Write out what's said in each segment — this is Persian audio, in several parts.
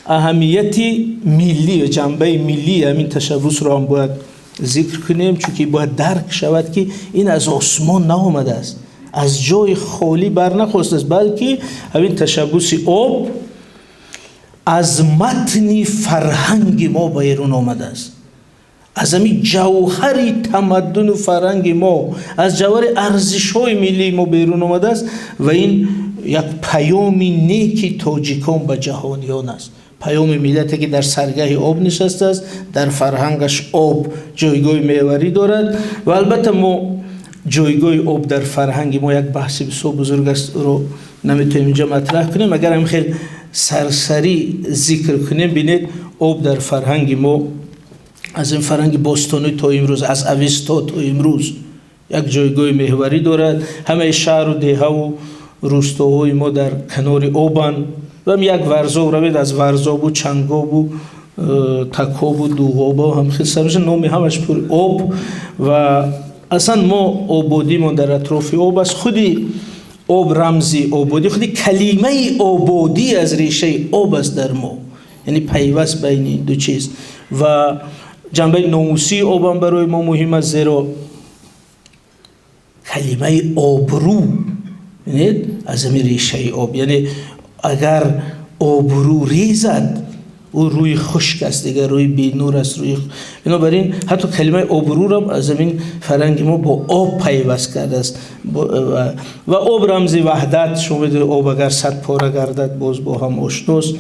اهمیت ملی، جنبه ملی همین تشبث را هم باید ذکر کنیم، چون که باید درک شود که این از آسمان نآمده است، از جای خالی بر نخواسته است، بلکه همین تشبث آب از متن فرهنگ ما بیرون آمده است، از همین جوهر تمدن و فرهنگ ما، از جوهر ارزش‌های ملی ما بیرون آمده است و این یک پیام نیکی تاجیکان به جهانیان است. پیام ملتی که در سرگاه آب نشسته است، در فرهنگش آب جایگاه محوری دارد و البته ما جایگاه آب در فرهنگ ما یک بحث بسیار بزرگ است رو نمیتونیم اینجا مطرح کنیم. اگر هم خیلی سرسری ذکر کنیم، بینید آب در فرهنگ ما از این فرهنگ باستانی تا امروز، از اوستا تا امروز یک جایگاه محوری دارد. همه شهر و دهه و روستاهای ما در کنار آبند و یک ورزا روید، از ورزاب و چنگاب و تکاب و دوغابا هم خیلی سرش نامی همش پر آب و اصلا ما آبادی ما در اطراف آب است. خودی آب رمزی آبادی، خودی کلمه آبادی از ریشه آب است در ما، یعنی پیوست بین این دو چیز. و جنبه ناموسی آب هم برای ما مهم است، زیرا کلمه آبرو از همین ریشه آب، یعنی اگر آبرو ریزد او روی خشک است دیگر، روی بینور است، روی بنابراین حتی کلمه آبرو را از همین فرهنگ ما با آب پیوست کرده است و آب رمز وحدت. شما بدونید آب اگر 100 پاره گردد باز با هم آشناست.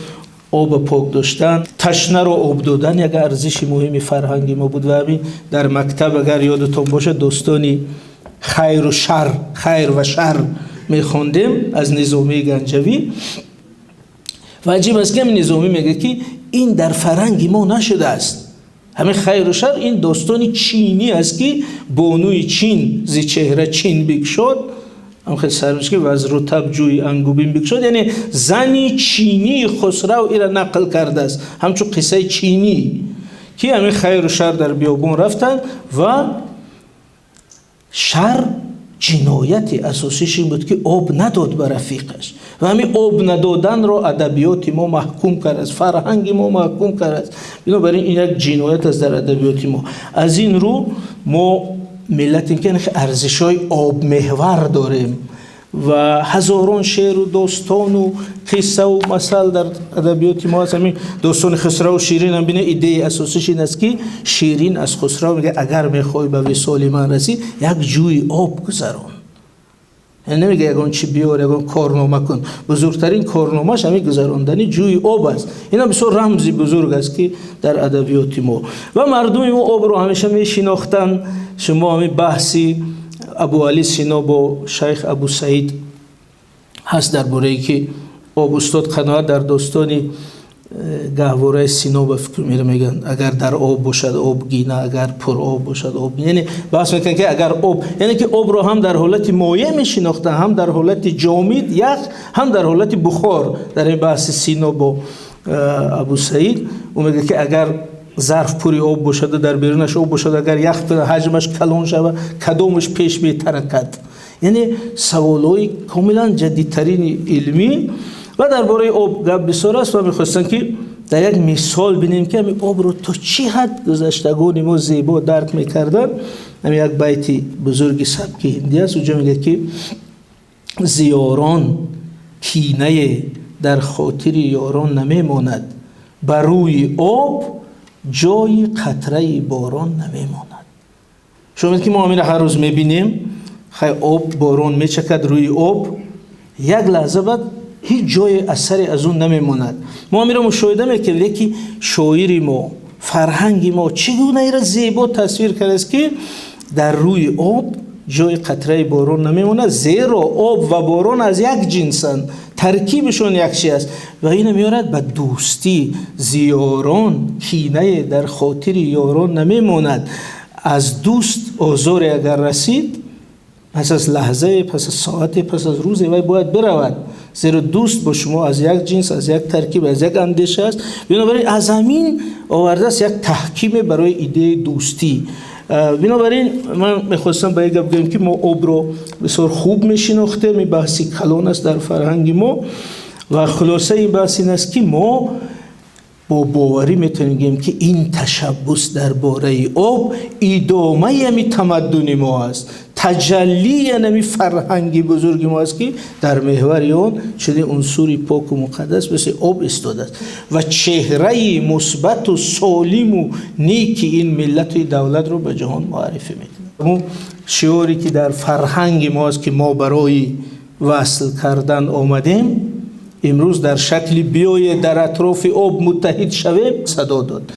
آب پاک داشتن، تشنه را آب دادن یک ارزش مهمی فرهنگ ما بود و همین در مکتب اگر یادتون باشه داستانی خیر و شر میخوندیم از نظامی گنجوی و عجیب است که همین نظامی میگه که این در فرهنگ ما نشده است. همین خیر و شر این داستانی چینی است که بانوی چین زی چهره چین بگشاد، هم خیلی سرمش که وز رطب جوی انگوبین بگشاد، یعنی زنی چینی خسرو ایره نقل کرده است، همچون قصه چینی که همین خیر و شر در بیابون رفتن و شر جنایت اساسیش این بود که آب نداد به رفیقش و همین آب ندادن رو ادبیات ما محکوم کرد است، فرهنگ ما محکوم کرد است. بنابراین این یک جنایت است در ادبیات ما. از این رو ما ملت که ارزش‌های آب محور داریم و هزاران شعر و داستان و قصه و مثل در ادبیات ما هست. همین داستان خسرو و شیرین هم بینه ایده اساسیش این است که شیرین از خسرو میگه اگر میخوای به وصال من رسی یک جوی آب گذران، یعنی نمیگه یگان چی بیار یگان کارنامه کن، بزرگترین کارنامهش همین گذراندن جوی آب است. اینا بسیار رمزی بزرگ است که در ادبیات ما و مردم ما آب رو همیشه میشناختن. شما همین بحثی ابو علی سینا با شیخ ابو سعید هست درباره ای که آب. استاد قناعت در داستانی گهواره سینا به فکر میگن اگر در آب باشد آب گینه، اگر پر آب باشد آب گینه، یعنی بحث میکنن که اگر آب، یعنی که آب رو هم در حالت مایع میشناختن، هم در حالت جامد یخ، هم در حالت بخار. در این بحث سینا با ابو سعید او میگه که اگر ظرف پوری آب باشد و در بیرونش آب باشد، اگر یخ حجمش کلان شود کدامش پیش بهتر کد. یعنی سوالای کاملا جدیدترین علمی و درباره آب گپ بسیار است و میخواستن که در یک مثال بینیم که همین آب رو تا چی حد گذشتگان ما زیبا درک میکردن. همین یک بیتی بزرگی سبک هندی است، اونجا میگه که زیاران کینه در خاطر یاران نمیماند، بر روی آب جای قطره باران نمیماند. شما میگید که ما همین هر روز میبینیم خیلی آب باران میچکد روی آب، یک لحظه بعد هیچ جای اثری از اون نمیماند. ما همین رو مشاهده میکنیم که شاعری ما، فرهنگی ما چگونه ای را زیبا تصویر کرده است که در روی آب جای قطره باران نمیماند، زیرا آب و باران از یک جنسند، ترکیبشون یکشی است و این میارد به دوستی. زیاران کینه در خاطر یاران نمیماند، از دوست آزار اگر رسید پس از لحظه، پس از ساعت، پس از روز وی باید برود، زیرا دوست با شما از یک جنس، از یک ترکیب، از یک اندیشه است. بنابراین از همین آورده است یک تحکیم برای ایده دوستی. بنابراین من میخواستم به یک گپ بگم که ما آب رو بسیار خوب میشناختیم. این بحثی کلان است در فرهنگ ما و خلاصه این بحث این است که ما با باوری میتونیم بگیم که این تشبث درباره آب ادامه می تمدن ما است، تجلی نمی فرهنگی بزرگ ما است که در محور اون شده عنصر پاک و مقدس مثل آب استاده است و چهره مثبت و سالم و نیک این ملت و دولت رو به جهان معرفی میکنه. اون شعاری که در فرهنگ ما است که ما برای وصل کردن آمدیم، امروز در شکل بیای در اطراف آب متحد شویم صدا داد.